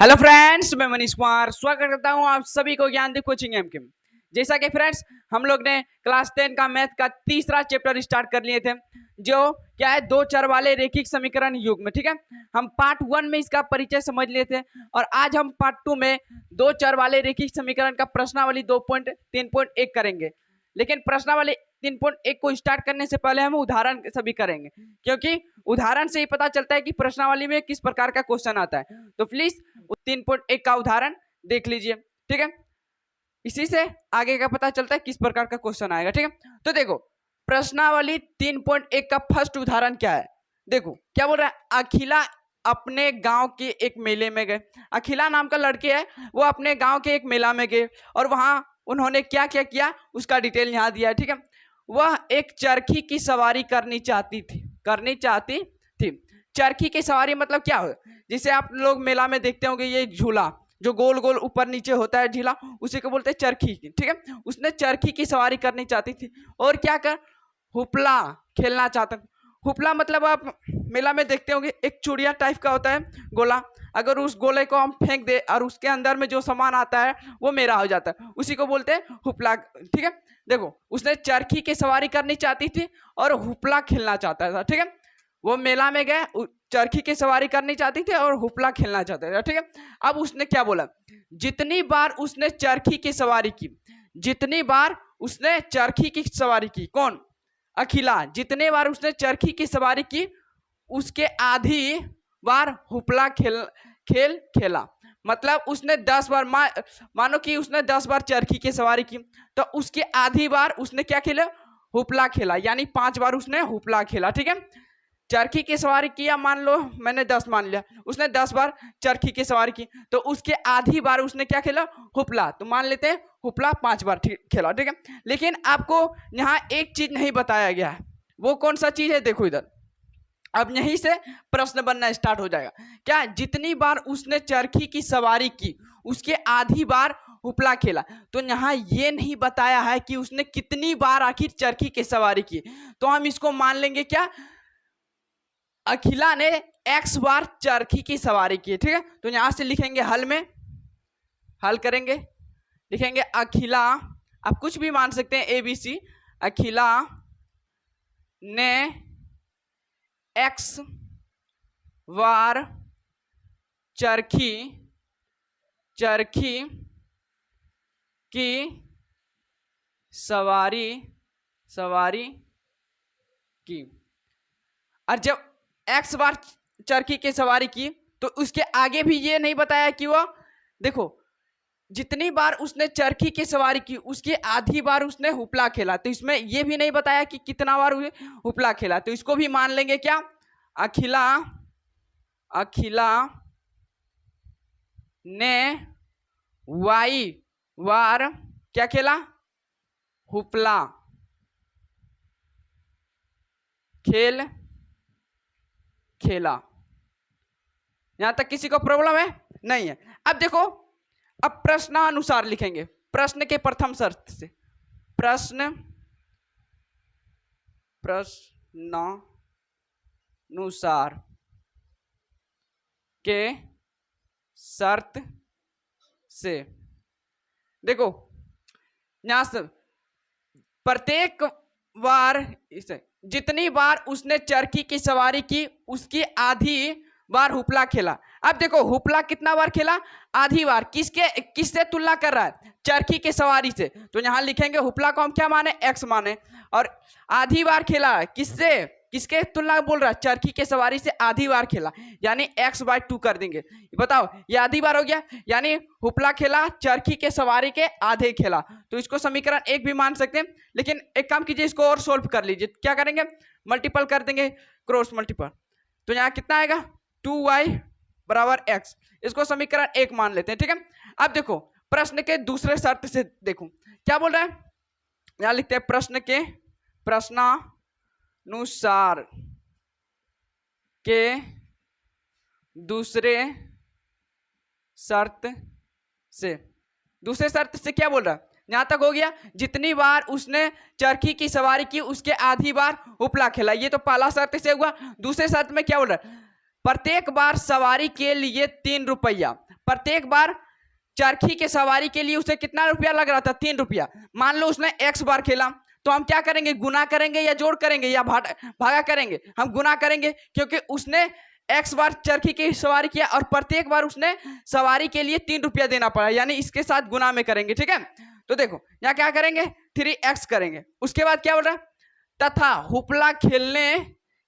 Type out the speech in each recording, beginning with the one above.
Hello friends, मैं मनीष कुमार स्वागत करता हूं आप सभी को ज्ञानदीप कोचिंग एम के। जैसा कि फ्रेंड्स हम लोग ने क्लास 10 का मैथ का तीसरा चैप्टर स्टार्ट कर लिए थे, जो क्या है दो चर वाले रैखिक समीकरण युग में। ठीक है, हम पार्ट 1 में इसका परिचय समझ लिए थे और आज हम पार्ट 2 में दो चर वाले रैखिक समीकरण का प्रश्नावली 2.3.1 करेंगे। लेकिन प्रश्नावली 3.1 को स्टार्ट करने से पहले हम उदाहरण सभी करेंगे, क्योंकि उदाहरण से ही पता चलता है कि प्रश्नावली में किस प्रकार का क्वेश्चन आता है। तो प्लीज 3.1 का उदाहरण देख लीजिए। ठीक है, इसी से आगे का पता चलता है किस प्रकार का क्वेश्चन आएगा। ठीक है, तो देखो प्रश्नावली 3.1 का फर्स्ट उदाहरण क्या है। देखो क्या बोल रहा है, अखिला अपने गांव के एक मेले में गए। अखिला नाम का लड़के है, वो अपने गांव के एक मेला में गए और वहां उन्होंने क्या क्या किया उसका डिटेल यहाँ दिया है। ठीक है, वह एक चरखी की सवारी करनी चाहती थी। चरखी की सवारी मतलब क्या हो, जिसे आप लोग मेला में देखते होंगे, ये झूला जो गोल गोल ऊपर नीचे होता है झीला, उसी को बोलते हैं चरखी। ठीक है, उसने चरखी की सवारी करनी चाहती थी और क्या कर हुपला खेलना चाहता। हुपला मतलब आप मेला में देखते होंगे एक चूड़िया टाइप का होता है गोला, अगर उस गोले को हम फेंक दे और उसके अंदर में जो सामान आता है वो मेरा हो जाता है, उसी को बोलते हैं हुपला। ठीक है, देखो उसने चरखी की सवारी करनी चाहती थी और हुपला खेलना चाहता था। ठीक है, वो मेला में गए, चरखी की सवारी करनी चाहती थी और हुपला खेलना चाहते थे। ठीक है, अब उसने क्या बोला, जितनी बार उसने चरखी की सवारी की, जितनी बार उसने चरखी की सवारी की, कौन, अखिला, जितने बार उसने चरखी की सवारी की उसके आधी बार हुपला खेला। मतलब उसने 10 बार मानो कि उसने 10 बार चरखी की सवारी की, तो उसके आधी बार उसने क्या खेला, हुपला खेला, यानी 5 बार उसने हुपला खेला। ठीक है, चरखी की सवारी किया, मान लो मैंने 10 मान लिया, उसने 10 बार चरखी की सवारी की, तो उसके आधी बार उसने क्या खेला, हुपला, तो मान लेते हैं हुपला 5 बार खेला। ठीक है, लेकिन आपको यहाँ एक चीज नहीं बताया गया है, वो कौन सा चीज है, देखो इधर। अब यहीं से प्रश्न बनना स्टार्ट हो जाएगा, क्या जितनी बार उसने चरखी की सवारी की उसके आधी बार हुपला खेला। तो यहाँ ये नहीं बताया है कि उसने कितनी बार आखिर चरखी की सवारी की, तो हम इसको मान लेंगे क्या, अखिला ने x बार चरखी की सवारी की। ठीक है, तो यहां से लिखेंगे हल में, हल करेंगे, लिखेंगे अखिला, आप कुछ भी मान सकते हैं ABC, अखिला ने x बार चरखी की सवारी की। और जब x बार चरखी की सवारी की तो उसके आगे भी ये नहीं बताया कि वो, देखो जितनी बार उसने चरखी की सवारी की उसके आधी बार उसने हुपला खेला, तो इसमें ये भी नहीं बताया कि कितना बार हुपला खेला, तो इसको भी मान लेंगे क्या, अखिला ने y बार क्या खेला, हुपला खेला। यहां तक किसी को प्रॉब्लम है, नहीं है। अब देखो, अब प्रश्नानुसार लिखेंगे, प्रश्न के प्रथम शर्त से, प्रश्नानुसार के शर्त से, देखो यहां से प्रत्येक बार इसे जितनी बार उसने चरखी की सवारी की उसकी आधी बार हुपला खेला। अब देखो हुपला कितना बार खेला, आधी बार, किससे तुलना कर रहा है, चरखी की सवारी से, तो यहां लिखेंगे हुपला को हम क्या माने, x माने, और आधी बार खेला किसके तुलना बोल रहा है, चरखी के सवारी से आधी बार खेला, यानी x/2 कर देंगे। बताओ ये आधी बार हो गया, यानी हुपला खेला चरखी के सवारी के आधे खेला, तो इसको समीकरण 1 भी मान सकते हैं। लेकिन एक काम कीजिए, इसको और सोल्व कर लीजिए, क्या करेंगे, मल्टीपल कर देंगे, क्रॉस मल्टीपल, तो यहाँ कितना आएगा, 2y बराबर x, इसको समीकरण 1 मान लेते हैं। ठीक है, अब देखो प्रश्न के दूसरे शर्त से देखो क्या बोल रहा है, यहां लिखते हैं प्रश्नानुसार के दूसरे शर्त से क्या बोल रहा है, यहां तक हो गया, जितनी बार उसने चरखी की सवारी की उसके आधी बार हुपला खेला, ये तो पहला शर्त से हुआ। दूसरे शर्त में क्या बोल रहा है, प्रत्येक बार सवारी के लिए 3 रुपया, प्रत्येक बार चरखी के सवारी के लिए उसे कितना रुपया लग रहा था, 3 रुपया। मान लो उसने x बार खेला, तो हम क्या करेंगे, गुना करेंगे या जोड़ करेंगे या भागा करेंगे? हम गुना करेंगे, क्योंकि उसने x बार चरखी की सवारी किया और प्रत्येक बार उसने सवारी के लिए 3 रुपया देना पड़ा, यानी इसके साथ गुना में करेंगे। ठीक है, तो देखो यहाँ क्या करेंगे, 3x करेंगे। उसके बाद क्या बोल रहा है, तथा हुपला खेलने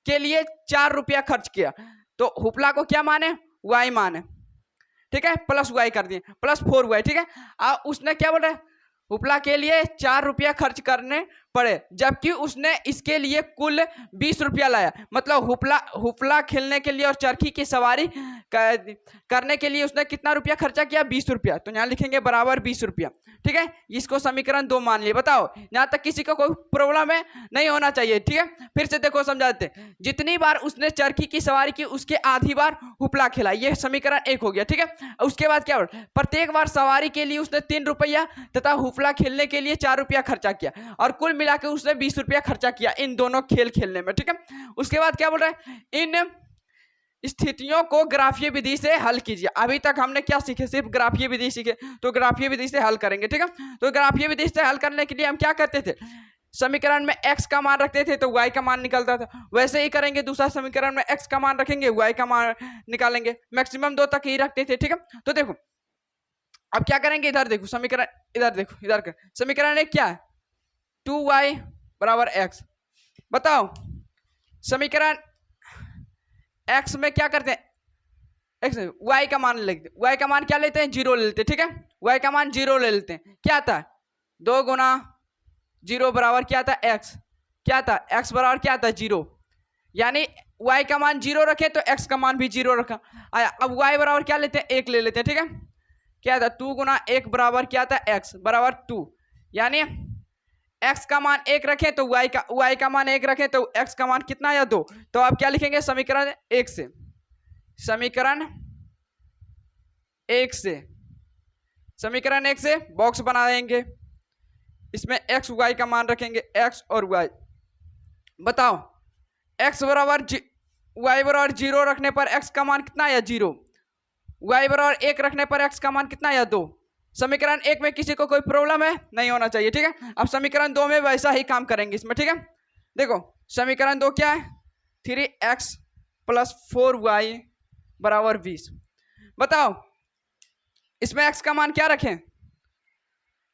के लिए 4 रुपया खर्च किया। तो हुपला को क्या माने, y माने, ठीक है, प्लस y कर दिए, प्लस 4y। ठीक है, उसने क्या बोल रहा है, हुपला के लिए 4 रुपया खर्च करने पड़े, जबकि उसने इसके लिए कुल 20 रुपया लाया। मतलब हुपला खेलने के लिए और चरखी की सवारी करने के लिए उसने कितना रुपया खर्चा किया, 20 रुपया। तो यहाँ लिखेंगे बराबर 20 रुपया। ठीक है, इसको समीकरण 2 मान लिए। बताओ यहाँ तक किसी को कोई प्रॉब्लम है, नहीं होना चाहिए। ठीक है, फिर से देखो समझाते, जितनी बार उसने चरखी की सवारी की उसके आधी बार हुपला खेला, ये समीकरण 1 हो गया। ठीक है, उसके बाद क्या बोल, प्रत्येक बार सवारी के लिए उसने 3 रुपया तथा हुपला खेलने के लिए 4 रुपया खर्चा किया, और कुल मिलाकर उसने 20 रुपया खर्चा किया इन दोनों खेल खेलने में। ठीक है, उसके बाद क्या बोल रहा है, इन स्थितियों को ग्राफीय विधि से हल कीजिए। अभी तक हमने क्या सीखे, सिर्फ ग्राफीय विधि सीखे, तो ग्राफीय विधि से हल करेंगे। ठीक है, तो ग्राफीय विधि से हल करने के लिए हम क्या करते थे, समीकरण में x का मान रखते थे तो y का मान निकलता था। वैसे ही करेंगे, दूसरा समीकरण में x का मान रखेंगे, y का मान निकालेंगे। मैक्सिमम 2 तक ही रखते थे। ठीक है, तो देखो अब क्या करेंगे, इधर देखो समीकरण, इधर देखो, इधर कर समीकरण 1 क्या है, 2y बराबर x। बताओ समीकरण x में क्या करते हैं, x y का मान लेते हैं, y का मान क्या लेते हैं, 0 ले लेते हैं। ठीक है, y का मान 0 ले लेते हैं। क्या आता है, 2 गुना 0 बराबर क्या आता है, x। क्या आता है, x बराबर क्या आता है, 0। यानी y का मान 0 रखे तो x का मान भी 0 रखा आया। अब y बराबर क्या लेते हैं, 1 ले लेते हैं। ठीक है, क्या था, 2 गुना 1 बराबर क्या था, x बराबर 2। यानी x का मान 1 रखें तो y का मान 1 रखें तो x का मान कितना आया, 2। तो आप क्या लिखेंगे, समीकरण 1 से, समीकरण 1 से, समीकरण 1 से बॉक्स बना देंगे, इसमें x y का मान रखेंगे, x और y। बताओ x बराबर y बराबर 0 रखने पर x का मान कितना आया, 0। y बराबर 1 रखने पर x का मान कितना आया, 2। समीकरण 1 में किसी को कोई प्रॉब्लम है, नहीं होना चाहिए। ठीक है, अब समीकरण 2 में वैसा ही काम करेंगे इसमें। ठीक है, देखो समीकरण 2 क्या है, 3x प्लस 4y बराबर 20। बताओ इसमें x का मान क्या रखें,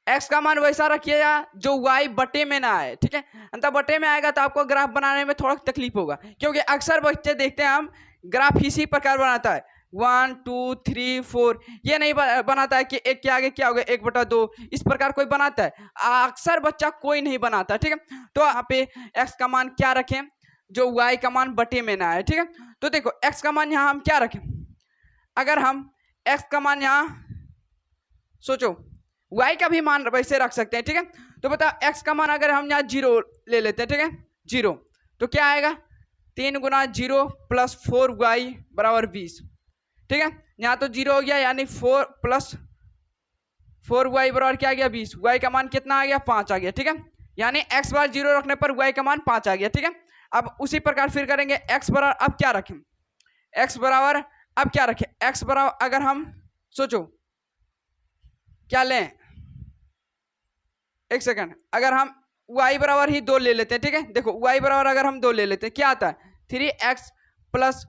x का मान वैसा रखिएगा जो y बटे में ना आए। ठीक है, अंतर बटे में आएगा तो आपको ग्राफ बनाने में थोड़ा तकलीफ होगा, क्योंकि अक्सर बच्चे देखते हैं हम ग्राफ इसी प्रकार बनाता है, 1 2 3 4, ये नहीं बनाता है कि एक के आगे क्या होगा, 1/2, इस प्रकार कोई बनाता है, अक्सर बच्चा कोई नहीं बनाता। ठीक है, तो यहाँ पे x का मान क्या रखें, जो y का मान बटे में ना आए। ठीक है, तो देखो x का मान यहाँ हम क्या रखें, अगर हम x का मान यहाँ सोचो, y का भी मान वैसे रख सकते हैं। ठीक है, तो बताओ x का मान अगर हम यहाँ 0 ले लेते हैं, ठीक है 0, तो क्या आएगा, 3 गुना 0 प्लस 4y बराबर 20। ठीक है, यहाँ तो 0 हो गया, यानी 4 प्लस 4y बराबर क्या आ गया, 20। y का मान कितना आ गया, 5 आ गया। ठीक है, यानी x बार 0 रखने पर y का मान 5 आ गया। ठीक है, अब उसी प्रकार फिर करेंगे, x बराबर अब क्या रखें, x बराबर अब क्या रखें, x बराबर अगर हम सोचो क्या लें, एक सेकंड, अगर हम y बराबर ही 2 ले लेते हैं। ठीक है, देखो y बराबर अगर हम 2 ले लेते हैं क्या आता है, 3x प्लस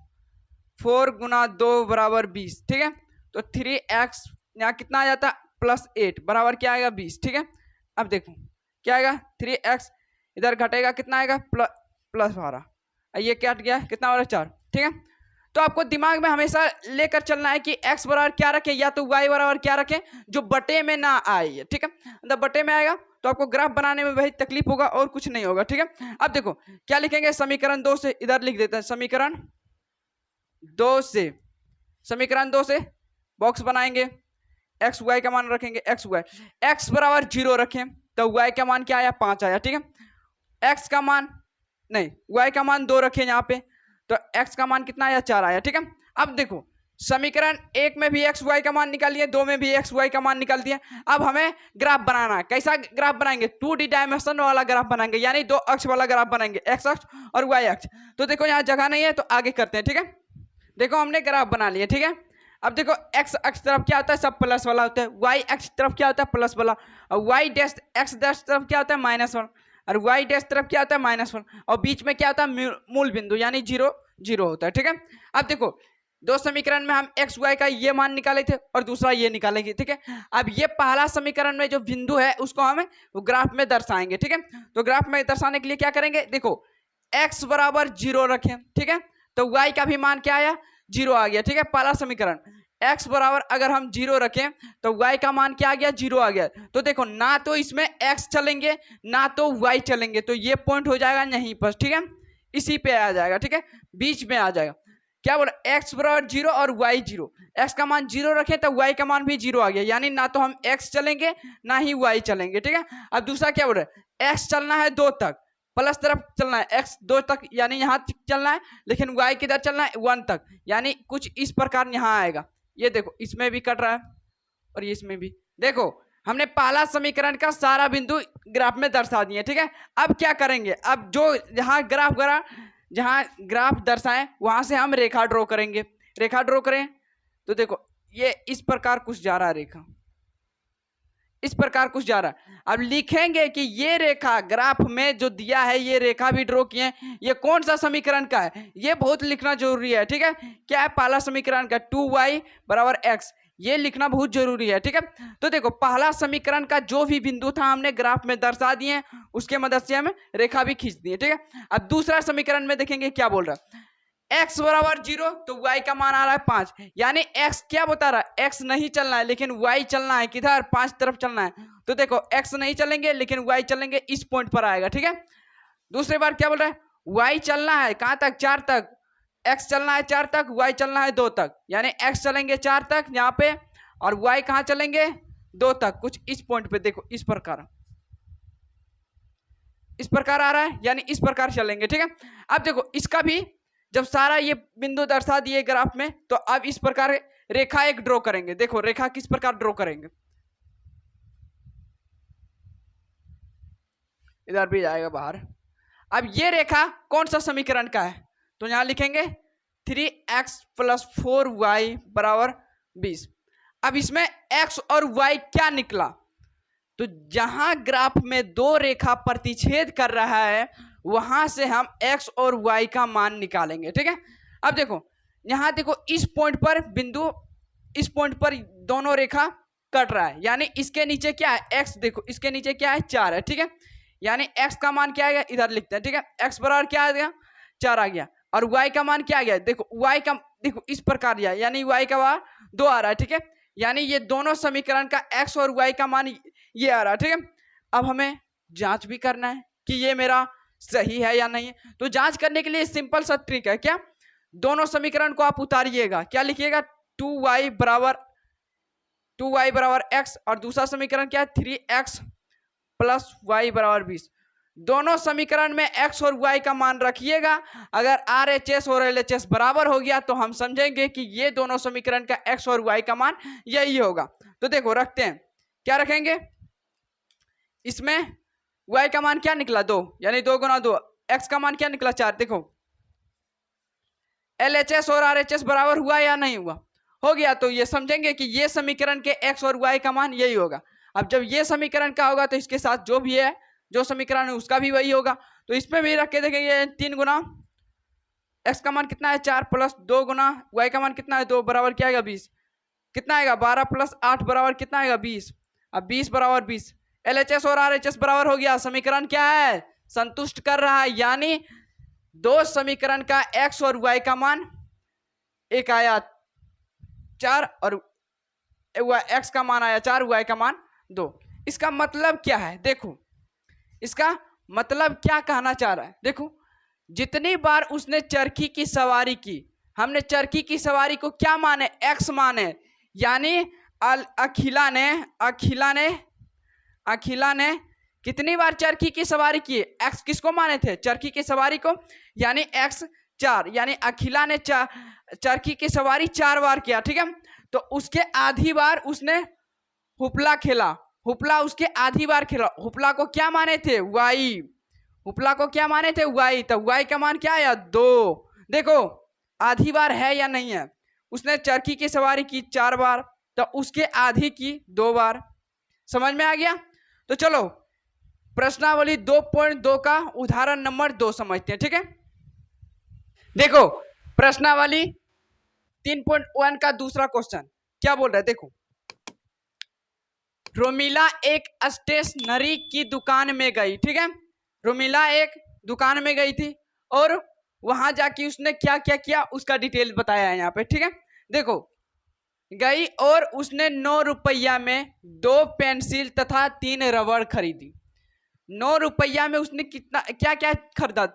4 गुना 2 बराबर 20। ठीक है, तो 3x यहाँ कितना आ जाता है, प्लस 8 बराबर क्या आएगा, 20। ठीक है, अब देखो क्या आएगा, 3x इधर घटेगा कितना आएगा, प्लस 12, ये क्या हट गया, कितना हो रहा है, 4। ठीक है, तो आपको दिमाग में हमेशा लेकर चलना है कि x बराबर क्या रखें, या तो y बराबर क्या रखें जो बटे में ना आए। ठीक है, मतलब बटे में आएगा तो आपको ग्राफ बनाने में वही तकलीफ होगा और कुछ नहीं होगा। ठीक है, अब देखो क्या लिखेंगे, समीकरण 2 से, इधर लिख देते हैं, समीकरण 2 से, समीकरण 2 से बॉक्स बनाएंगे, x y का मान रखेंगे, x बराबर 0 रखें तो y का मान क्या आया, 5 आया। ठीक है, x का मान नहीं, y का मान 2 रखें यहाँ पे तो x का मान कितना आया, 4 आया। ठीक है, अब देखो समीकरण 1 में भी x y का मान निकाल लिए, 2 में भी x y का मान निकाल दिया। अब हमें ग्राफ बनाना है, कैसा ग्राफ बनाएंगे, 2D डायमेंशन वाला ग्राफ बनाएंगे, यानी 2 अक्ष वाला ग्राफ बनाएंगे, x अक्ष और y अक्ष। तो देखो यहाँ जगह नहीं है तो आगे करते हैं। ठीक है, देखो हमने ग्राफ बना लिया। ठीक है, अब देखो एक्स अक्ष तरफ क्या होता है, सब प्लस वाला होता है, वाई अक्ष तरफ क्या होता है, प्लस वाला, और वाई डैश एक्स डैश तरफ क्या होता है, -1, और वाई डैश तरफ क्या होता है, -1, और बीच में क्या होता है, मूल बिंदु यानी 0 0 होता है। ठीक है, अब देखो दो समीकरण में हम एक्स वाई का ये मान निकाले थे और दूसरा ये निकालेंगे। ठीक है, अब ये पहला समीकरण में जो बिंदु है उसको हम ग्राफ में दर्शाएंगे। ठीक है, तो ग्राफ में दर्शाने के लिए क्या करेंगे, देखो x बराबर 0 रखें। ठीक है, तो y का भी मान क्या आया, 0 आ गया। ठीक है, पहला समीकरण x बराबर अगर हम 0 रखें तो y का मान क्या आ गया, 0 आ गया। तो देखो ना तो इसमें x चलेंगे ना तो y चलेंगे, तो ये पॉइंट हो जाएगा यहीं पर। ठीक है, इसी पे आ जाएगा। ठीक है, बीच में आ जाएगा। क्या बोला, x बराबर 0 और y 0, x का मान 0 रखें तो y का मान भी 0 आ गया, यानी ना तो हम x चलेंगे ना ही y चलेंगे। ठीक है, अब दूसरा क्या बोल रहा है, x चलना है 2 तक, प्लस तरफ चलना है, x 2 तक यानी यहाँ चलना है, लेकिन y किधर चलना है, 1 तक, यानी कुछ इस प्रकार यहाँ आएगा। ये देखो इसमें भी कट रहा है और इसमें भी। देखो हमने पहला समीकरण का सारा बिंदु ग्राफ में दर्शा दिए। ठीक है, अब क्या करेंगे, अब जो जहां ग्राफ दर्शाएं वहां से हम रेखा ड्रॉ करेंगे। रेखा ड्रॉ करें तो देखो ये इस प्रकार कुछ जा रहा है, रेखा इस प्रकार कुछ जा रहा है। अब लिखेंगे कि ये रेखा ग्राफ में जो दिया है, ये रेखा भी ड्रॉ किए, ये कौन सा समीकरण का है, ये बहुत लिखना जरूरी है। ठीक है, क्या है, पहला समीकरण का 2y बराबर x, ये लिखना बहुत जरूरी है। ठीक है, तो देखो पहला समीकरण का जो भी बिंदु था हमने ग्राफ में दर्शा दिए, उसके मदद से हम रेखा भी खींच दिए। ठीक है, अब दूसरा समीकरण में देखेंगे क्या बोल रहा है, x बराबर 0 तो y का मान आ रहा है 5, यानी x क्या बता रहा है, x नहीं चलना है लेकिन y चलना है, किधर, 5 तरफ चलना है। तो देखो x नहीं चलेंगे लेकिन y चलेंगे, इस पॉइंट पर आएगा। ठीक है, दूसरी बार क्या बोल रहा है, y चलना है कहां तक, 4 तक, x चलना है 4 तक, y चलना है 2 तक, यानी x चलेंगे 4 तक यहाँ पे और y कहां चलेंगे, 2 तक, कुछ इस पॉइंट पे। देखो इस प्रकार आ रहा है, यानी इस प्रकार चलेंगे। ठीक है, अब देखो इसका भी जब सारा ये बिंदु दर्शा दिए ग्राफ में, तो अब इस प्रकार रेखा एक ड्रॉ करेंगे। देखो रेखा किस प्रकार ड्रॉ करेंगे, इधर भी जाएगा बाहर। अब ये रेखा कौन सा समीकरण का है, तो यहां लिखेंगे 3x + 4y बराबर 20। अब इसमें x और y क्या निकला, तो जहां ग्राफ में दो रेखा प्रतिच्छेद कर रहा है वहां से हम x और y का मान निकालेंगे। ठीक है, अब देखो यहां देखो इस पॉइंट पर बिंदु, इस पॉइंट पर दोनों रेखा कट रहा है, यानी इसके नीचे क्या है, x, देखो इसके नीचे क्या है, 4 है। ठीक है, यानी x का मान क्या आएगा, इधर लिखते हैं। ठीक है, x बराबर क्या आ गया, 4 आ गया, और y का मान क्या आ गया, देखो y का, देखो इस प्रकार दिया, यानी y का मान 2 आ रहा है। ठीक है, यानी ये दोनों समीकरण का x और y का मान ये आ रहा है। ठीक है, अब हमें जांच भी करना है कि ये मेरा सही है या नहीं है। तो जांच करने के लिए सिंपल सा ट्रिक है, क्या, दोनों समीकरण को आप उतारिएगा, क्या लिखिएगा, 2y बराबर x, और दूसरा समीकरण क्या है, 3x + y बराबर 20। दोनों समीकरण में x और y का मान रखिएगा। अगर RHS और LHS बराबर हो गया तो हम समझेंगे कि ये दोनों समीकरण का x और y का मान यही होगा। तो देखो रखते हैं, क्या रखेंगे, इसमें y का मान क्या निकला, 2, यानी 2 गुना 2, x का मान क्या निकला, 4। देखो LHS और RHS बराबर हुआ या नहीं हुआ, हो गया, तो ये समझेंगे कि ये समीकरण के x और y का मान यही होगा। अब जब ये समीकरण का होगा तो इसके साथ जो भी है, जो समीकरण है उसका भी वही होगा। तो इसमें भी रख के देखेंगे, 3 गुना x का मान कितना है, 4 + 2 गुना y का मान कितना है, 2 बराबर क्या आएगा, 20, कितना आएगा, 12 + 8 बराबर कितना आएगा, 20। अब 20 बराबर 20, LHS और RHS बराबर हो गया, समीकरण क्या है, संतुष्ट कर रहा है, यानी दो समीकरण का x और y का मान एक आया 4 और x का मान आया 4, y का मान 2। इसका मतलब क्या है, देखो इसका मतलब क्या कहना चाह रहा है, देखो जितनी बार उसने चरखी की सवारी की, हमने चरखी की सवारी को क्या माने, x माने, यानी अखिला ने कितनी बार चरखी की सवारी की, x किसको माने थे, चरखी की सवारी को, यानी x 4, यानी अखिला ने चरखी की सवारी 4 बार किया। ठीक है, तो उसके आधी बार उसने हुपला खेला, हुपला उसके आधी बार खेला, हुपला को क्या माने थे, y, हुपला को क्या माने थे, y, तो y का मान क्या आया, 2। देखो आधी बार है या नहीं है, उसने चरखी की सवारी की 4 बार, तो उसके आधी की 2 बार। समझ में आ गया? तो चलो प्रश्नावली 2.2 का उदाहरण नंबर 2 समझते हैं। ठीक है, देखो प्रश्नावली 3.1 का दूसरा क्वेश्चन क्या बोल रहा है, देखो। रोमिला एक स्टेशनरी की दुकान में गई। ठीक है, रोमिला एक दुकान में गई थी और वहां जाके उसने क्या क्या किया उसका डिटेल बताया है यहाँ पे। ठीक है, देखो गई और उसने 9 रुपया में 2 पेंसिल तथा 3 रबड़ खरीदी। 9 रुपया में उसने कितना क्या क्या खरीदा?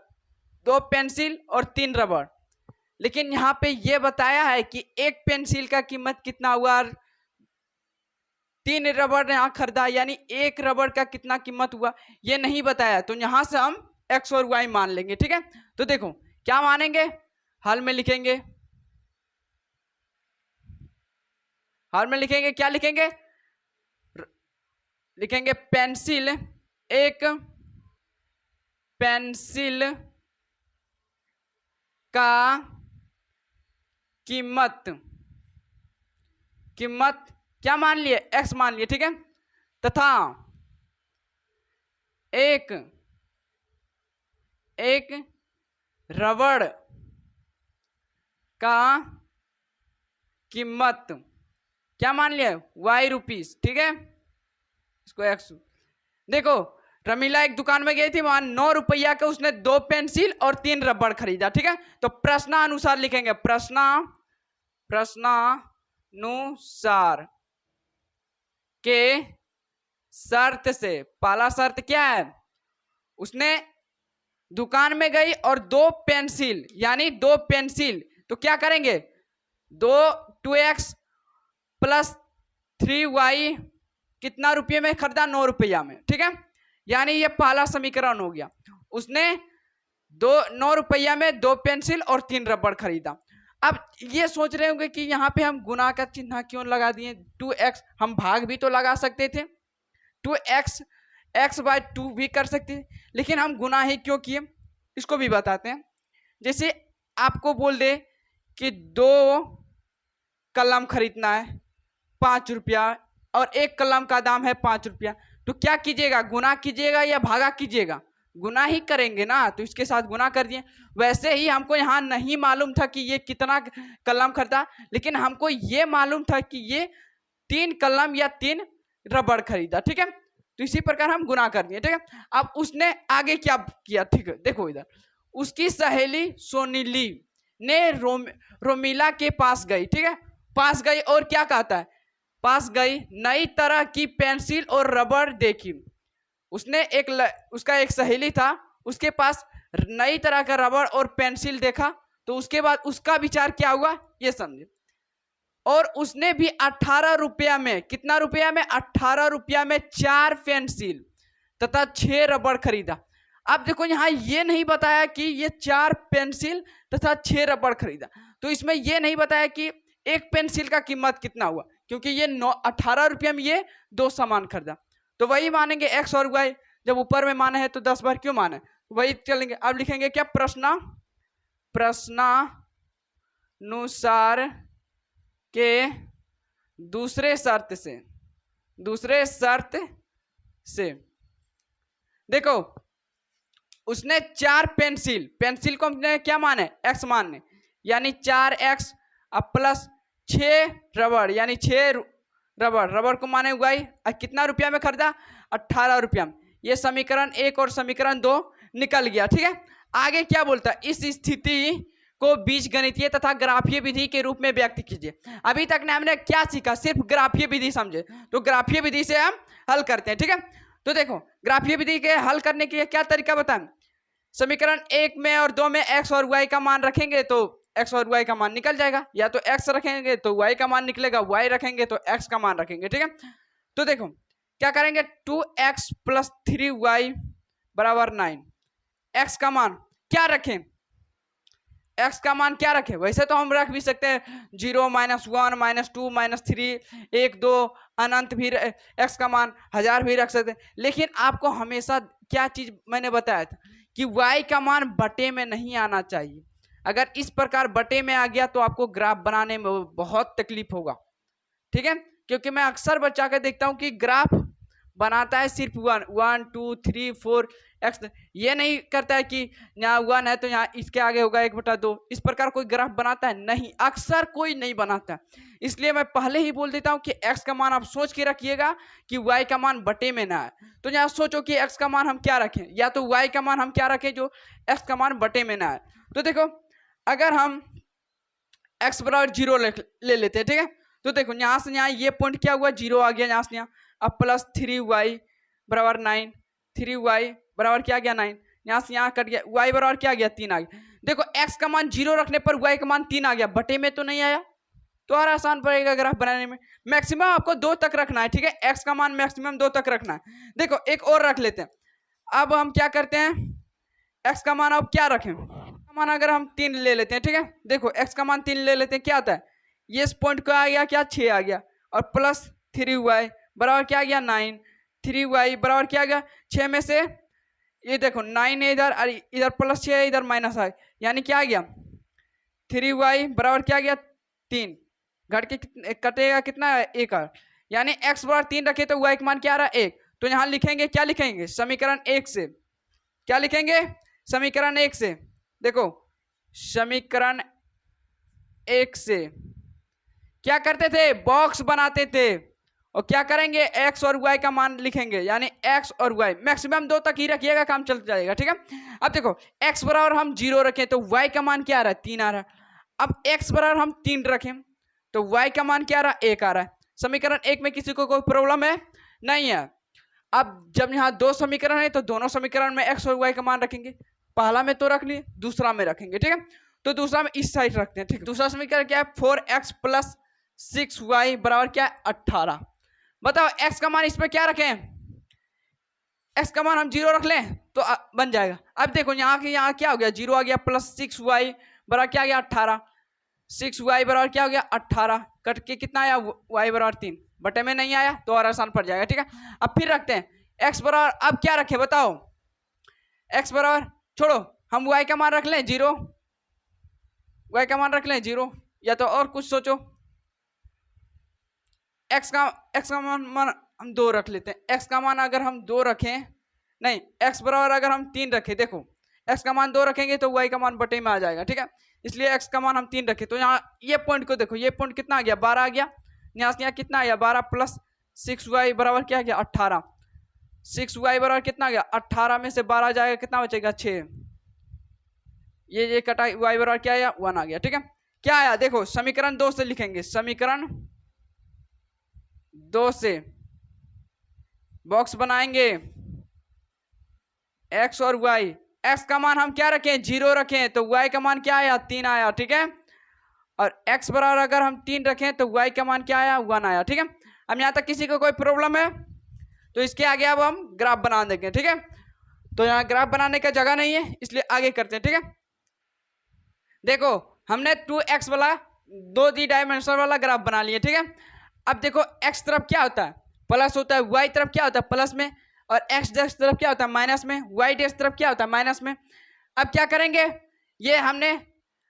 2 पेंसिल और 3 रबड़। लेकिन यहाँ पे ये बताया है कि एक पेंसिल का कीमत कितना हुआ, 3 रबड़ यहाँ खरीदा, यानी एक रबड़ का कितना कीमत हुआ ये नहीं बताया। तो यहाँ से हम एक्स और वाई मान लेंगे। ठीक है, तो देखो क्या मानेंगे, हल में लिखेंगे, हल में लिखेंगे, क्या लिखेंगे? लिखेंगे पेंसिल, एक पेंसिल का कीमत, कीमत क्या मान लिए? एक्स मान लिए। ठीक है, तथा एक रबड़ का कीमत क्या मान लिया? Y rupees. ठीक है, इसको एक्स। देखो रमीला एक दुकान में गई थी, वहां 9 रुपया का उसने 2 पेंसिल और 3 रबड़ खरीदा। ठीक है, तो प्रश्नानुसार लिखेंगे, प्रश्नानुसार के शर्त से, पहला शर्त क्या है? उसने दुकान में गई और 2 पेंसिल, यानी 2 पेंसिल, तो क्या करेंगे? 2x प्लस 3y कितना रुपये में खरीदा? 9 रुपया में। ठीक है, यानी ये पहला समीकरण हो गया। उसने 9 रुपया में 2 पेंसिल और 3 रबड़ खरीदा। अब ये सोच रहे होंगे कि यहाँ पे हम गुना का चिन्ह क्यों लगा दिए? 2x, हम भाग भी तो लगा सकते थे, 2x x/2 भी कर सकते थे, लेकिन हम गुना ही क्यों किए इसको भी बताते हैं। जैसे आपको बोल दे कि 2 कलम खरीदना है 5 रुपया और एक कलम का दाम है 5 रुपया, तो क्या कीजिएगा? गुना कीजिएगा या भागा कीजिएगा? गुना ही करेंगे ना, तो इसके साथ गुना कर दिए। वैसे ही हमको यहाँ नहीं मालूम था कि ये कितना कलम खरीदा, लेकिन हमको ये मालूम था कि ये 3 कलम या 3 रबड़ खरीदा। ठीक है, तो इसी प्रकार हम गुना कर दिए। ठीक है, अब उसने आगे क्या किया? ठीक है, देखो इधर उसकी सहेली सोनीली ने रोमिला के पास गई। ठीक है, पास गई और क्या कहता है? पास गई, नई तरह की पेंसिल और रबड़ देखी। उसने उसका एक सहेली था, उसके पास नई तरह का रबड़ और पेंसिल देखा, तो उसके बाद उसका विचार क्या हुआ ये समझे। और उसने भी 18 रुपया में, कितना रुपया में? 18 रुपया में 4 पेंसिल तथा 6 रबड़ खरीदा। अब देखो यहाँ ये नहीं बताया कि ये 4 पेंसिल तथा 6 रबड़ खरीदा, तो इसमें ये नहीं बताया कि एक पेंसिल का कीमत कितना हुआ, क्योंकि ये 18 रुपया में ये 2 सामान खरीदा, तो वही मानेंगे एक्स और वाई। जब ऊपर में माने हैं तो 10 बार क्यों माने, वही चलेंगे। अब लिखेंगे क्या? प्रश्नानुसार के दूसरे शर्त से देखो उसने 4 पेंसिल को हमने क्या माने? एक्स माने, यानी 4x अब प्लस 6 रबड़, यानी 6 रबड़ को माने वाई। कितना रुपया में खरीदा? 18 रुपया में। ये समीकरण 1 और समीकरण 2 निकल गया। ठीक है, आगे क्या बोलता है? इस स्थिति को बीजगणितीय तथा ग्राफीय विधि के रूप में व्यक्त कीजिए। अभी तक ने हमने क्या सीखा? सिर्फ ग्राफीय विधि समझे, तो ग्राफीय विधि से हम हल करते हैं। ठीक है, तो देखो ग्राफीय विधि के हल करने के लिए क्या तरीका बताएं? समीकरण 1 में और 2 में एक्स और वाई का मान रखेंगे तो एक्स और वाई का मान निकल जाएगा, या तो एक्स रखेंगे तो वाई का मान निकलेगा, वाई रखेंगे तो एक्स का मान रखेंगे। ठीक है, तो देखो क्या करेंगे? 2x प्लस 3y बराबर 9। एक्स का मान क्या रखें? एक्स का मान क्या रखें? वैसे तो हम रख भी सकते हैं 0, -1, -2, -3, 1, 2 अनंत भी, एक्स का मान 1000 भी रख सकते हैं, लेकिन आपको हमेशा क्या चीज मैंने बताया था कि y का मान बटे में नहीं आना चाहिए। अगर इस प्रकार बटे में आ गया तो आपको ग्राफ बनाने में बहुत तकलीफ होगा, ठीक है। क्योंकि मैं अक्सर बच्चा के देखता हूं कि ग्राफ बनाता है सिर्फ 1 2 3 4 एक्स, ये नहीं करता है कि यहाँ 1 है तो यहाँ इसके आगे होगा 1/2। इस प्रकार कोई ग्राफ बनाता है नहीं, अक्सर कोई नहीं बनाता। इसलिए मैं पहले ही बोल देता हूँ कि एक्स का मान आप सोच के रखिएगा कि वाई का मान बटे में ना है। तो यहाँ सोचो कि एक्स का मान हम क्या रखें, या तो वाई का मान हम क्या रखें जो एक्स का मान बटे में ना है। तो देखो अगर हम एक्स बराबर 0 ले लेते हैं, ठीक है। तो देखो यहाँ से यहाँ ये पॉइंट क्या हुआ, 0 आ गया यहाँ से यहाँ। अब प्लस 3y बराबर 9, 3y बराबर क्या गया 9, यहाँ से यहाँ कट गया, y बराबर क्या गया 3 आ गया। देखो x का मान 0 रखने पर y का मान 3 आ गया, बटे में तो नहीं आया, तो और आसान पड़ेगा ग्राफ बनाने में। मैक्सिमम आपको 2 तक रखना है, ठीक है। x का मान मैक्सिमम 2 तक रखना है। देखो एक और रख लेते हैं। अब हम क्या करते हैं, x का मान अब क्या रखें, मान अगर हम 3 ले लेते हैं, ठीक है। देखो x का मान 3 ले लेते हैं, क्या आता है, ये इस पॉइंट को आ गया क्या 6 आ गया, और प्लस 3y बराबर क्या आ गया 9, 3y बराबर क्या आ गया 6 में से ये देखो 9 है इधर, और इधर प्लस 6 है, इधर माइनस है, यानी क्या आ गया 3y बराबर क्या आ गया 3, घट के कटेगा कितना 1 आ, यानी x बराबर 3 रखे तो y का मान क्या आ रहा है 1। तो यहाँ लिखेंगे, क्या लिखेंगे, समीकरण 1 से क्या लिखेंगे, समीकरण 1 से देखो समीकरण 1 से क्या करते थे, बॉक्स बनाते थे, और क्या करेंगे x और y का मान लिखेंगे, यानी x और y मैक्सिमम 2 तक ही रखिएगा, काम चल जाएगा, ठीक है। अब देखो x बराबर हम 0 रखें तो y का मान क्या आ रहा है 3 आ रहा है। अब x बराबर हम 3 रखें तो y का मान क्या आ रहा है 1 आ रहा है। समीकरण 1 में किसी को कोई प्रॉब्लम है, नहीं है। अब जब यहाँ 2 समीकरण है तो दोनों समीकरण में x और y का मान रखेंगे, पहला में तो रख लिए, दूसरा में रखेंगे, ठीक है। तो दूसरा में इस साइड रखते हैं, ठीक है। दूसरा समीकरण क्या है 4x प्लस 6y बराबर क्या है 18। बताओ x का मान इसमें क्या रखें, x का मान हम 0 रख लें तो बन जाएगा। अब देखो यहाँ के यहाँ क्या हो गया 0 आ गया, प्लस 6y बराबर क्या आ गया 18, 6y बराबर क्या हो गया 18, कट के कितना आया y बराबर 3, बटे में नहीं आया तो और आसान पड़ जाएगा, ठीक है। अब फिर रखते हैं x बराबर, अब क्या रखे बताओ, x बराबर छोड़ो, हम y का मान रख लें 0, y का मान रख लें 0, या तो और कुछ सोचो, x का मान हम 2 रख लेते हैं। x का मान अगर हम 2 रखें, नहीं x बराबर अगर हम 3 रखें, देखो x का मान 2 रखेंगे तो y का मान बटे में आ जाएगा, ठीक है। इसलिए x का मान हम 3 रखें तो यहाँ ये पॉइंट को देखो, ये पॉइंट कितना आ गया 12 आ गया, यहाँ से यहाँ कितना आ गया 12 प्लस 6y बराबर क्या आ गया 18, 6y बराबर कितना आ गया 18 में से 12 जाएगा कितना बचेगा 6, ये कटा y बराबर क्या आया 1 आ गया, ठीक है। क्या आया देखो समीकरण 2 से लिखेंगे, समीकरण 2 से बॉक्स बनाएंगे x और y, x का मान हम क्या रखें 0 रखें तो y का मान क्या आया 3 आया, ठीक है। और x बराबर अगर हम 3 रखें तो y का मान क्या आया 1 आया, ठीक है। अब यहाँ तक किसी को कोई प्रॉब्लम है तो इसके आगे अब हम ग्राफ बना देंगे, ठीक है। तो यहाँ ग्राफ बनाने का जगह नहीं है इसलिए आगे करते हैं, ठीक है। देखो हमने 2x वाला 2 डायमेंशनल वाला ग्राफ बना लिया, ठीक है। अब देखो x तरफ क्या होता है प्लस होता है, y तरफ क्या होता है प्लस में, और x डैश तरफ क्या होता है माइनस में, y डैश तरफ क्या होता है माइनस में। अब क्या करेंगे, ये हमने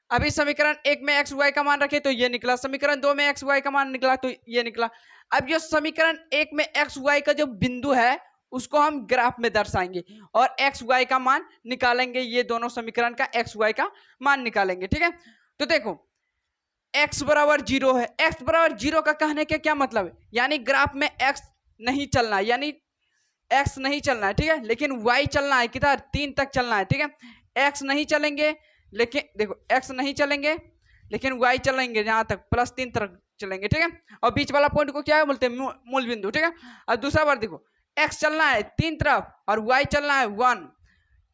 अभी समीकरण 1 में x y का मान रखे तो ये निकला, समीकरण 2 में x y का मान निकला तो ये निकला। अब जो समीकरण 1 में x y का जो बिंदु है उसको हम ग्राफ में दर्शाएंगे और x y का मान निकालेंगे, ये दोनों समीकरण का x y का मान निकालेंगे, ठीक है। तो देखो x बराबर 0 है, x बराबर 0 का कहने के क्या मतलब है, यानी ग्राफ में x नहीं चलना है, यानी x नहीं चलना है, ठीक है, लेकिन y चलना है, किधर 3 तक चलना है, ठीक है। x नहीं चलेंगे, लेकिन देखो x नहीं चलेंगे लेकिन y चलेंगे जहां तक प्लस 3 तक चलेंगे, ठीक है। और बीच वाला पॉइंट को क्या बोलते हैं मूल बिंदु, ठीक है। अब दूसरा बार देखो x चलना है 3 तरफ और y चलना है 1,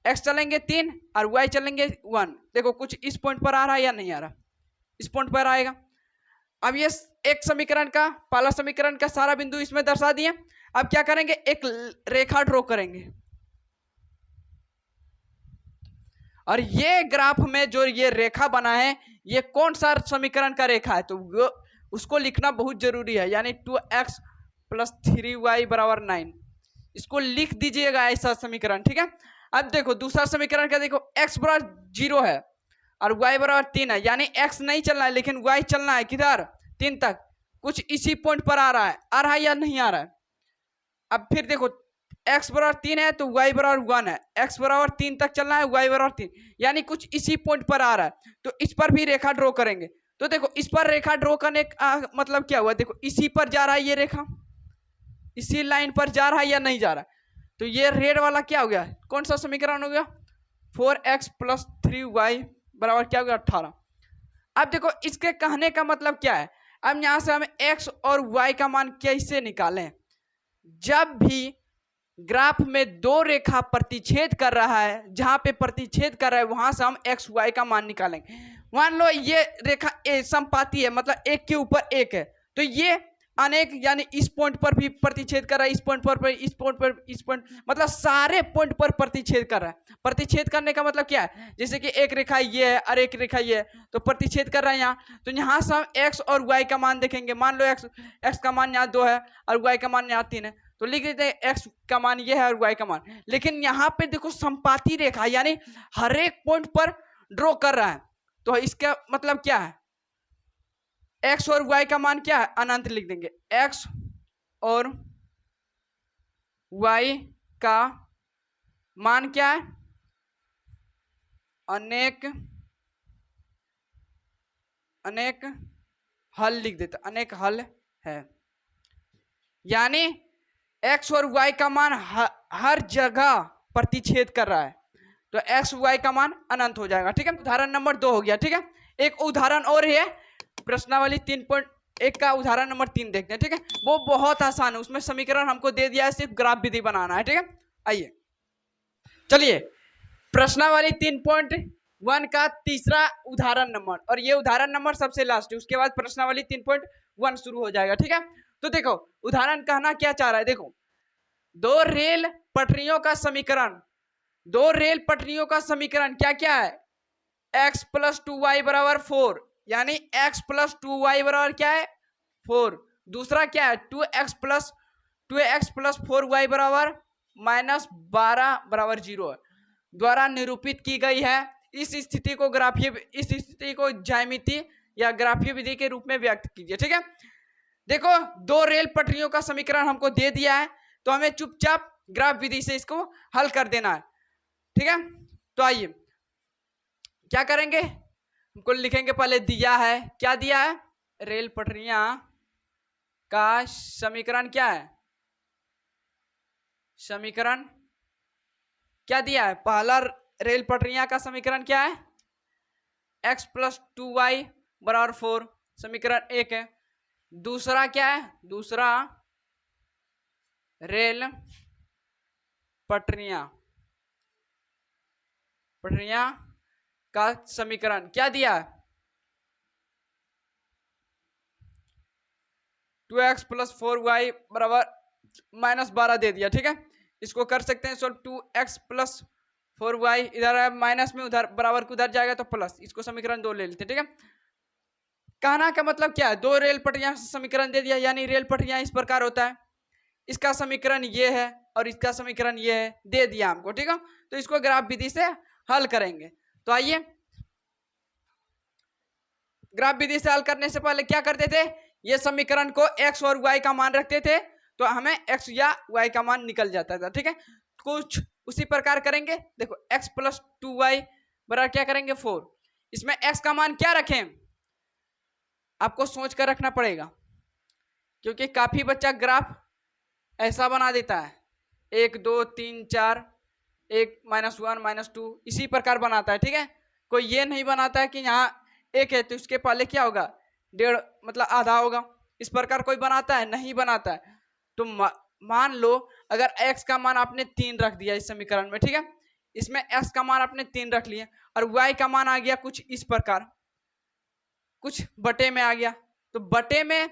x चलेंगे 3 और y चलेंगे 1। देखो कुछ इस पॉइंट पर आ रहा है या नहीं आ रहा, इस पॉइंट पर आएगा। अब ये एक समीकरण का पहला समीकरण का सारा बिंदु इसमें दर्शा दिए। अब क्या करेंगे, एक रेखा ड्रॉ करेंगे और ये ग्राफ में जो ये रेखा बना है ये कौन सा समीकरण का रेखा है, तो उसको लिखना बहुत जरूरी है, यानी 2x प्लस 3y बराबर 9, इसको लिख दीजिएगा ऐसा समीकरण, ठीक है। अब देखो दूसरा समीकरण का देखो x बराबर 0 है और y बराबर 3 है, यानी x नहीं चलना है लेकिन y चलना है किधर 3 तक, कुछ इसी पॉइंट पर आ रहा है या नहीं आ रहा है। अब फिर देखो x बराबर 3 है तो y बराबर 1 है, x बराबर 3 तक चलना है, y बराबर 3, यानी कुछ इसी पॉइंट पर आ रहा है। तो इस पर भी रेखा ड्रॉ करेंगे। तो देखो इस पर रेखा ड्रॉ करने का मतलब क्या हुआ, देखो इसी पर जा रहा है ये रेखा, इसी लाइन पर जा रहा है या नहीं जा रहा है। तो ये रेड वाला क्या हो गया, कौन सा समीकरण हो गया, 4x + 3y बराबर क्या हो गया 18। अब देखो इसके कहने का मतलब क्या है, अब यहां से हम x और y का मान कैसे निकालें। जब भी ग्राफ में दो रेखा प्रतिच्छेद कर रहा है, जहां पे प्रतिच्छेद कर रहा है वहां से हम x y का मान निकालेंगे। मान लो ये रेखा समपाती है, मतलब एक के ऊपर एक है, तो ये अनेक यानी इस पॉइंट पर भी प्रतिच्छेद कर रहा है, इस पॉइंट पर, इस पॉइंट पर, इस पॉइंट, मतलब सारे पॉइंट पर प्रतिच्छेद कर रहा है। प्रतिच्छेद करने का मतलब क्या है, जैसे कि एक रेखा ये है और एक रेखा ये है, तो प्रतिच्छेद कर रहा है यहाँ, तो यहाँ से हम x और y का मान देखेंगे। मान लो x का मान यहाँ 2 है और y का मान यहाँ 3 है, तो लिख देते हैं x का मान ये है और y का मान। लेकिन यहाँ पे देखो संपाती रेखा यानी हर एक पॉइंट पर ड्रॉ कर रहा है, तो इसका मतलब क्या है, x और y का मान क्या है, अनंत लिख देंगे। x और y का मान क्या है, अनेक, अनेक हल लिख देते, अनेक हल है, यानी x और y का मान हर जगह प्रतिच्छेद कर रहा है, तो x y का मान अनंत हो जाएगा। ठीक है, उदाहरण नंबर 2 हो गया। ठीक है, एक उदाहरण और है, प्रश्नावली 3.1 का उदाहरण नंबर 3 देखते हैं। ठीक है, वो बहुत आसान है, उसमें समीकरण हमको दे दिया है, सिर्फ ग्राफ विधि बनाना है। ठीक है, आइए चलिए प्रश्नावली 3.1 का तीसरा उदाहरण नंबर, और ये उदाहरण नंबर सबसे लास्ट है, उसके बाद प्रश्नावली 3.1 शुरू हो जाएगा। ठीक है, तो देखो उदाहरण कहना क्या चाह रहा है, देखो दो रेल पटरियों का समीकरण, दो रेल पटरियों का समीकरण क्या क्या है, x + 2y बराबर 4, यानी x + 2y बराबर क्या है 4। दूसरा क्या है 2x + 4y बराबर -12 बराबर 0 है, द्वारा निरूपित की गई है। इस स्थिति को ज्यामिति या ग्राफीय विधि के रूप में व्यक्त कीजिए। ठीक है, देखो दो रेल पटरियों का समीकरण हमको दे दिया है, तो हमें चुपचाप ग्राफ विधि से इसको हल कर देना है। ठीक है, तो आइए क्या करेंगे, हमको लिखेंगे, पहले दिया है, क्या दिया है, रेल पटरियां का समीकरण क्या है, समीकरण क्या दिया है, पहला रेल पटरियां का समीकरण क्या है, x + 2y बराबर 4, समीकरण 1 है। दूसरा क्या है, दूसरा रेल पटरियां का समीकरण क्या दिया है, 2x + 4y बराबर -12 दे दिया। ठीक है, इसको कर सकते हैं सॉल्व, 2x + 4y इधर है माइनस में, उधर बराबर को उधर जाएगा तो प्लस, इसको समीकरण 2 ले लेते हैं। ठीक है, कहना का मतलब क्या है, दो रेल पटरियां समीकरण दे दिया, यानी रेल पटरियां इस प्रकार होता है, इसका समीकरण ये है और इसका समीकरण ये है, दे दिया हमको। ठीक है, तो इसको ग्राफ विधि से हल करेंगे। तो आइए ग्राफ विधि से हल करने से पहले क्या करते थे, ये समीकरण को x और y का मान रखते थे, तो हमें x या y का मान निकल जाता था। ठीक है, कुछ उसी प्रकार करेंगे। देखो x + 2y बराबर क्या करेंगे 4, इसमें x का मान क्या रखें, आपको सोच कर रखना पड़ेगा, क्योंकि काफी बच्चा ग्राफ ऐसा बना देता है 1 2 3 4 1 -1 -2 इसी प्रकार बनाता है। ठीक है, कोई ये नहीं बनाता है कि यहाँ एक है तो उसके पहले क्या होगा, 1.5 मतलब आधा होगा, इस प्रकार कोई बनाता है, नहीं बनाता है। तो मान लो अगर x का मान आपने 3 रख दिया इस समीकरण में, ठीक है, इसमें x का मान आपने 3 रख लिया और y का मान आ गया कुछ इस प्रकार, कुछ बटे में आ गया, तो बटे में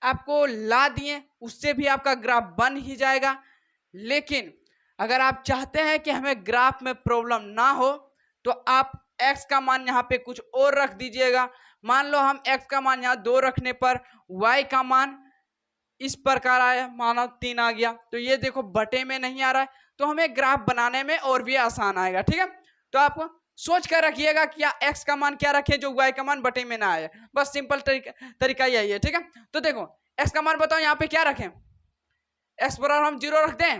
आपको ला दिए, उससे भी आपका ग्राफ बन ही जाएगा। लेकिन अगर आप चाहते हैं कि हमें ग्राफ में प्रॉब्लम ना हो, तो आप x का मान यहाँ पे कुछ और रख दीजिएगा। मान लो हम x का मान यहाँ 2 रखने पर y का मान इस प्रकार आया, मानो 3 आ गया, तो ये देखो बटे में नहीं आ रहा है, तो हमें ग्राफ बनाने में और भी आसान आएगा। ठीक है, तो आप सोच कर रखिएगा क्या x का मान क्या रखें जो y का मान बटे में ना आए, बस सिंपल तरीका यही है, ठीक है। तो देखो x का मान बताओ यहाँ पे क्या रखें, x बराबर हम 0 रखते हैं,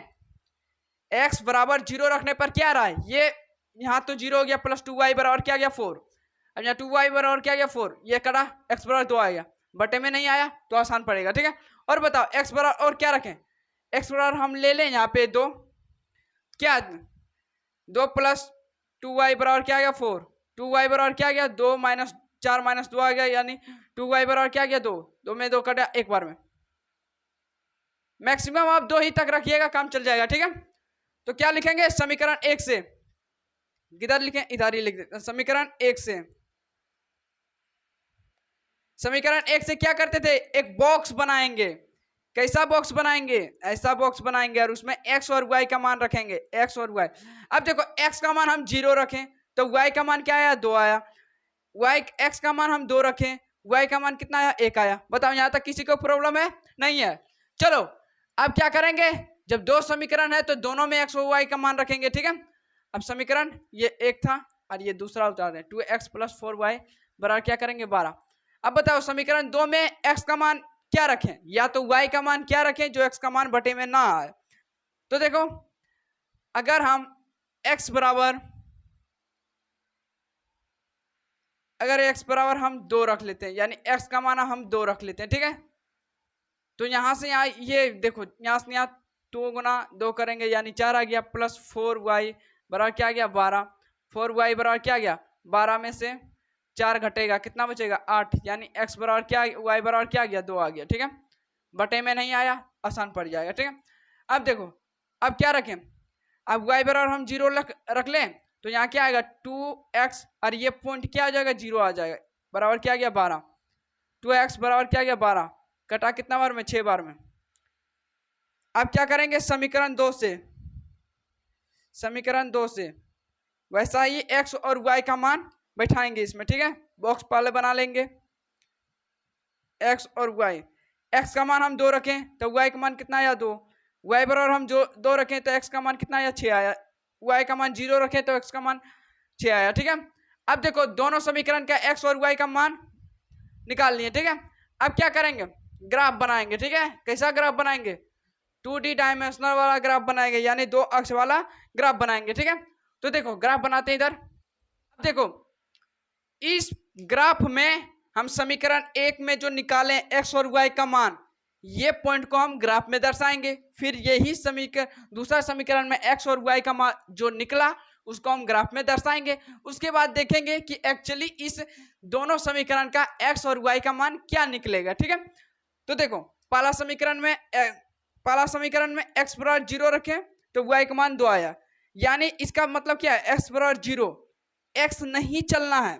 x बराबर 0 रखने पर क्या आ रहा है, ये यहाँ तो 0 हो गया, प्लस 2y बराबर क्या गया 4, अब यहाँ 2y बराबर क्या गया 4, ये कटा x बराबर 2 आ गया, बटे में नहीं आया तो आसान पड़ेगा, ठीक है। और बताओ x बराबर और क्या रखें, x बराबर हम ले लें यहाँ पे 2, क्या 2 प्लस 2y बराबर क्या आ गया 4, 2y बराबर क्या आ गया 2 माइनस 4 माइनस 2 आ गया, यानी 2y बराबर क्या गया 2, 2 में 2 कटा एक बार में, मैक्सिमम आप 2 ही तक रखिएगा, काम चल जाएगा, ठीक है। तो क्या लिखेंगे, समीकरण 1 से, किधर लिखें, इधर ही लिख देते, समीकरण 1 से, समीकरण 1 से क्या करते थे, एक बॉक्स बनाएंगे, कैसा बॉक्स बनाएंगे, ऐसा बॉक्स बनाएंगे और उसमें x और y का मान रखेंगे, x और y। अब देखो x का मान हम 0 रखें तो y का मान क्या आया 2 आया, x का मान हम 2 रखें, y का मान कितना आया 1 आया। बताओ यहाँ तक किसी को प्रॉब्लम है, नहीं है। चलो अब क्या करेंगे, जब दो समीकरण है तो दोनों में x और y का मान रखेंगे, ठीक है। अब समीकरण ये एक था और ये दूसरा उतार दें, 2x प्लस 4y बराबर क्या करेंगे 12। अब बताओ समीकरण 2 में x का मान क्या रखें, या तो y का मान क्या रखें जो x का मान बटे में ना आए। तो देखो अगर हम x बराबर, अगर x बराबर हम 2 रख लेते हैं, यानी x का मान हम 2 रख लेते हैं, ठीक है। तो यहां से यहाँ ये देखो यहाँ से यहाँ 2 गुना 2 करेंगे यानी 4 आ गया, प्लस 4y बराबर क्या गया 12, 4y बराबर क्या गया 12 में से 4 घटेगा कितना बचेगा 8, यानी x बराबर क्या, y बराबर क्या गया 2 आ गया, ठीक है। बटे में नहीं आया, आसान पड़ जाएगा, ठीक है। अब देखो अब क्या रखें, अब y बराबर हम 0 रख लें तो यहाँ क्या आएगा 2x और ये पॉइंट क्या आ जाएगा 0 आ जाएगा, बराबर क्या गया 12, 2x बराबर क्या गया 12, कटा कितना बार में 6 बार में। अब क्या करेंगे समीकरण 2 से, समीकरण 2 से वैसा ही x और y का मान बैठाएंगे इसमें, ठीक है। बॉक्स पहले बना लेंगे, x और y, x का मान हम 2 रखें तो y का मान कितना आया 2, y बराबर हम जो 2 रखें तो x का मान कितना आया 6 आया, y का मान 0 रखें तो x का मान 6 आया, ठीक है। अब देखो दोनों समीकरण का x और y का मान निकाल लिए, ठीक है। अब क्या करेंगे, ग्राफ बनाएंगे, ठीक है। कैसा ग्राफ बनाएंगे, 2D डायमेंशनल वाला ग्राफ बनाएंगे, यानी 2 अक्ष वाला ग्राफ बनाएंगे, ठीक है। तो देखो ग्राफ बनाते हैं इधर, देखो इस ग्राफ में हम समीकरण 1 में जो निकालें x और y का मान, ये पॉइंट को हम ग्राफ में दर्शाएंगे, फिर यही समीकरण दूसरा समीकरण में x और y का मान जो निकला उसको हम ग्राफ में दर्शाएंगे। उसके बाद देखेंगे कि एक्चुअली इस दोनों समीकरण का x और y का मान क्या निकलेगा, ठीक है। तो देखो पहला समीकरण में x बराबर 0 रखें तो y का मान 2 आया, यानी इसका मतलब क्या है x बराबर 0, x नहीं चलना है,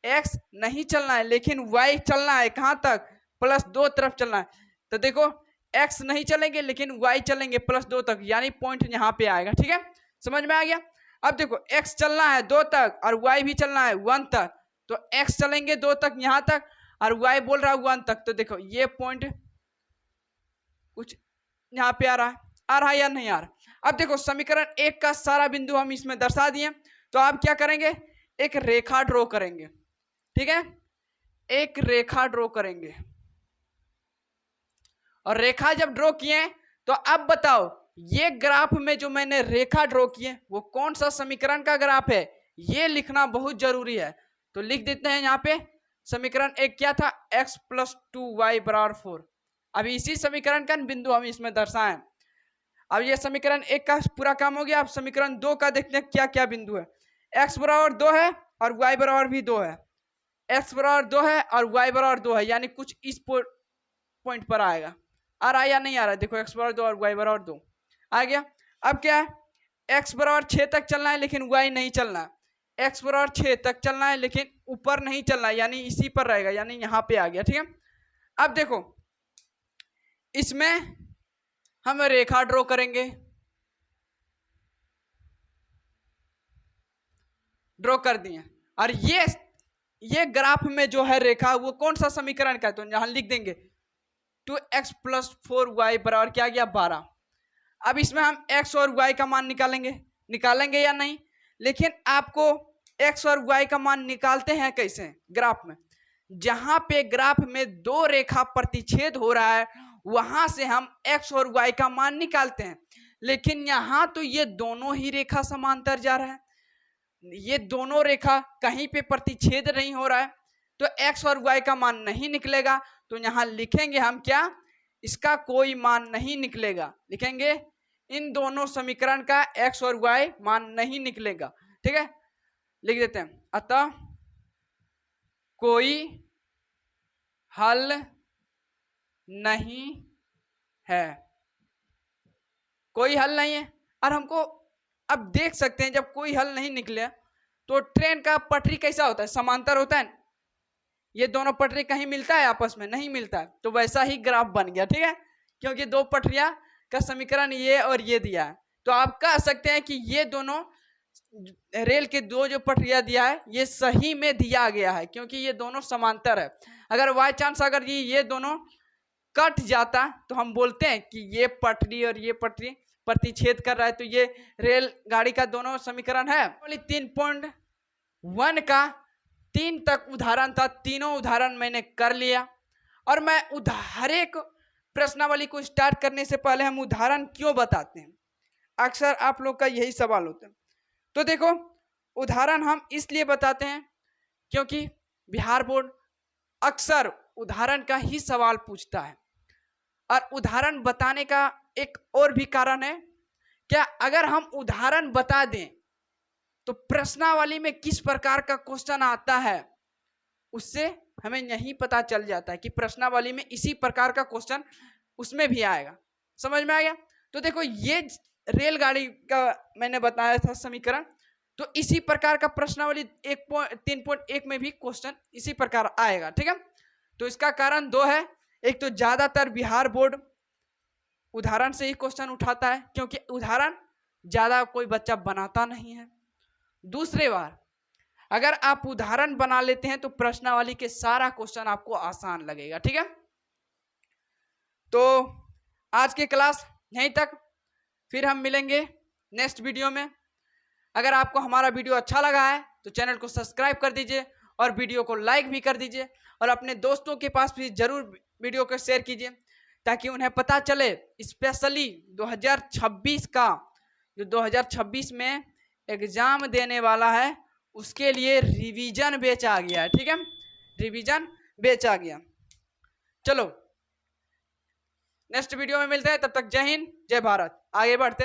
x नहीं चलना है लेकिन y चलना है, कहां तक प्लस 2 तरफ चलना है। तो देखो x नहीं चलेंगे लेकिन y चलेंगे प्लस 2 तक, यानी पॉइंट यहाँ पे आएगा, ठीक है। समझ में आ गया। अब देखो x चलना है 2 तक और y भी चलना है 1 तक, तो x चलेंगे 2 तक यहाँ तक और y बोल रहा है 1 तक। तो देखो ये पॉइंट कुछ यहाँ पे आ रहा है या नहीं आ रहा। अब देखो समीकरण 1 का सारा बिंदु हम इसमें दर्शा दिए, तो आप क्या करेंगे, एक रेखा ड्रॉ करेंगे, ठीक है। एक रेखा ड्रॉ करेंगे और रेखा जब ड्रॉ किए तो अब बताओ ये ग्राफ में जो मैंने रेखा ड्रॉ किए वो कौन सा समीकरण का ग्राफ है, ये लिखना बहुत जरूरी है। तो लिख देते हैं यहाँ पे समीकरण 1 क्या था, x प्लस 2y बराबर 4। अभी इसी समीकरण का बिंदु हम इसमें दर्शाएं। अब ये समीकरण 1 का पूरा काम हो गया। अब समीकरण 2 का देखते हैं क्या क्या बिंदु है। x बराबर 2 है और y बराबर भी 2 है, x बराबर 2 है और y बराबर 2 है, यानी कुछ इस पॉइंट पर आएगा। आ रहा है या नहीं आ रहा है, देखो x बराबर 2 और y बराबर 2 आ गया। अब क्या है, x बराबर 6 तक चलना है लेकिन y नहीं चलना है, x बराबर 6 तक चलना है लेकिन ऊपर नहीं चलना है, यानी इसी पर रहेगा, यानी यहाँ पे आ गया, ठीक है। अब देखो इसमें हम रेखा ड्रॉ करेंगे, ड्रॉ कर दिए। और ये ग्राफ में जो है रेखा वो कौन सा समीकरण का है, तो यहां लिख देंगे 2x प्लस 4y बराबर क्या गया 12। अब इसमें हम x और y का मान निकालेंगे या नहीं, लेकिन आपको एक्स और वाई का मान निकालते हैं कैसे? ग्राफ में, जहां पे ग्राफ में दो रेखा प्रतिच्छेद हो रहा है वहां से हम एक्स और वाई का मान निकालते हैं। लेकिन यहां तो ये दोनों ही रेखा समांतर जा रहा है, ये दोनों रेखा कहीं पे प्रतिच्छेद नहीं हो रहा है, तो एक्स और वाई का मान नहीं निकलेगा। तो यहां लिखेंगे हम क्या? इसका कोई मान नहीं निकलेगा। लिखेंगे इन दोनों समीकरण का एक्स और वाई मान नहीं निकलेगा। ठीक है, लिख देते हैं। अतः कोई हल नहीं है, कोई हल नहीं है। और हमको अब देख सकते हैं जब कोई हल नहीं निकले तो ट्रेन का पटरी कैसा होता है? समांतर होता है। ये दोनों पटरी कहीं मिलता है? आपस में नहीं मिलता है। तो वैसा ही ग्राफ बन गया। ठीक है, क्योंकि दो पटरियां का समीकरण ये और ये दिया है, तो आप कह सकते हैं कि ये दोनों रेल के दो जो पटरियां दिया है ये सही में दिया गया है, क्योंकि ये दोनों समांतर है। अगर बाई चांस अगर ये दोनों कट जाता तो हम बोलते हैं कि ये पटरी और ये पटरी प्रतिच्छेद कर रहा है, तो ये रेल गाड़ी का दोनों समीकरण है। 3.1 का 3 तक उदाहरण था, तीनों उदाहरण मैंने कर लिया। और मैं हर एक प्रश्नावली को स्टार्ट करने से पहले हम उदाहरण क्यों बताते हैं? अक्सर आप लोग का यही सवाल होता है। तो देखो, उदाहरण हम इसलिए बताते हैं क्योंकि बिहार बोर्ड अक्सर उदाहरण का ही सवाल पूछता है। और उदाहरण बताने का एक और भी कारण है, क्या अगर हम उदाहरण बता दें तो प्रश्नावली में किस प्रकार का क्वेश्चन आता है उससे हमें यही पता चल जाता है कि प्रश्नावली में इसी प्रकार का क्वेश्चन उसमें भी आएगा। समझ में आ गया? तो देखो, ये रेलगाड़ी का मैंने बताया था समीकरण, तो इसी प्रकार का प्रश्नावली 3.1 में भी क्वेश्चन इसी प्रकार आएगा। ठीक है, तो इसका कारण दो है। एक तो ज्यादातर बिहार बोर्ड उदाहरण से ही क्वेश्चन उठाता है, क्योंकि उदाहरण ज्यादा कोई बच्चा बनाता नहीं है। दूसरे बार अगर आप उदाहरण बना लेते हैं तो प्रश्नावली के सारा क्वेश्चन आपको आसान लगेगा। ठीक है, तो आज की क्लास यहीं तक, फिर हम मिलेंगे नेक्स्ट वीडियो में। अगर आपको हमारा वीडियो अच्छा लगा है तो चैनल को सब्सक्राइब कर दीजिए और वीडियो को लाइक भी कर दीजिए, और अपने दोस्तों के पास भी जरूर वीडियो को शेयर कीजिए ताकि उन्हें पता चले। स्पेशली 2026 का, जो 2026 में एग्जाम देने वाला है, उसके लिए रिवीजन बैच आ गया है। ठीक है, रिवीजन बैच आ गया। चलो नेक्स्ट वीडियो में मिलते हैं, तब तक जय हिंद जय भारत। आगे बढ़ते हैं।